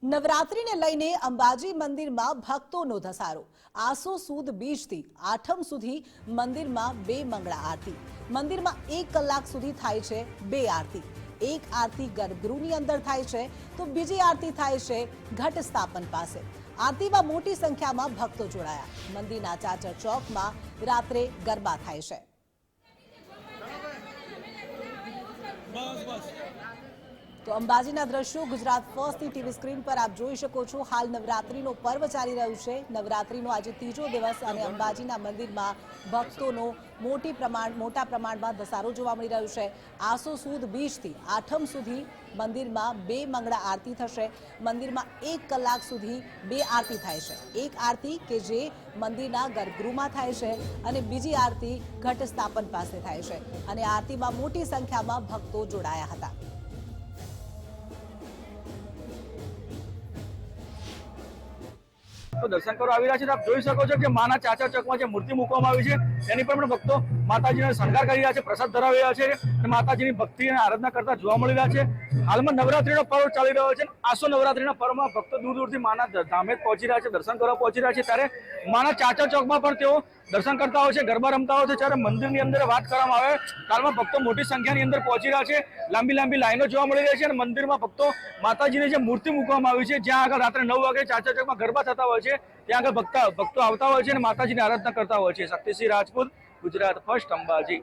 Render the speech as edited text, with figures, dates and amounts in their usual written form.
નવરાત્રીને લઈને અંબાજી મંદિરમાં ભક્તોનો ધસારો। આસો સુદ બીજથી આઠમ સુધી મંદિરમાં બે મંગળા આરતી। મંદિરમાં 1 કલાક સુધી થાય છે બે આરતી। એક આરતી ગર્ભગૃહની અંદર થાય છે તો બીજી આરતી થાય છે ઘટ સ્થાપન પાસે। આરતીમાં મોટી સંખ્યામાં ભક્તો જોડાયા। મંદિરના ચાચર ચોકમાં રાત્રે ગરબા થાય છે। તો અંબાજીના દ્રશ્યો ગુજરાત ફર્સ્ટની ટીવી સ્ક્રીન પર આપ જોઈ શકો છો। હાલ નવરાત્રીનો પર્વ ચાલી રહ્યું છે। નવરાત્રીનો આજે ત્રીજો દિવસ અને અંબાજીના મંદિરમાં ભક્તોનો મોટા પ્રમાણમાં ધસારો જોવા મળી રહ્યો છે। આસો સુદ બીજથી આઠમ સુધી મંદિરમાં બે મંગળા આરતી થશે। મંદિરમાં 1 કલાક સુધી બે આરતી થાય છે। એક આરતી કે જે મંદિરના ગર્ભગૃહમાં થાય છે અને બીજી આરતી ઘટ સ્થાપન પાસે થાય છે અને આરતીમાં મોટી સંખ્યામાં ભક્તો જોડાયા હતા। तो दर्शन કરવા આવી રહ્યા છે। આપ જોઈ શકો છો કે માના ચાચર ચોકમાં જે મૂર્તિ મૂકવામાં આવી છે તેની પર પણ ભક્તો માતાજીનો શણગાર કરી રહ્યા છે, પ્રસાદ ધરાવી રહ્યા છે અને માતાજીની ભક્તિ અને આરાધના કરતા જોવા મળી રહ્યા છે। હાલમાં નવરાત્રીનો પર્વ ચાલી રહ્યો છે। આસો નવરાત્રીના પર્વમાં ભક્તો દૂર દૂરથી માના ધામે પહોંચી રહ્યા છે, દર્શન કરવા પહોંચી રહ્યા છે। ત્યારે માના ચાચર ચોકમાં પણ તેઓ દર્શન કરતા હોય છે, ગરબા રમતા હોય છે। ત્યારે મંદિરની અંદર વાત કરવામાં આવે હાલમાં ભક્તો મોટી સંખ્યાની અંદર પહોંચી રહ્યા છે। લાંબી લાઈનો જોવા મળી રહી છે અને મંદિરમાં ભક્તો માતાજીની જે મૂર્તિ મૂકવામાં આવી છે જ્યાં આગળ રાત્રે 9 વાગે ચાચર ચોકમાં ગરબા થતા હોય છે ત્યાં આગળ ભક્તો આવતા હોય છે અને માતાજીની આરાધના કરતા હોય છે। શક્તિસિંહ રાજપૂત, ગુજરાત ફર્સ્ટ, અંબાજી।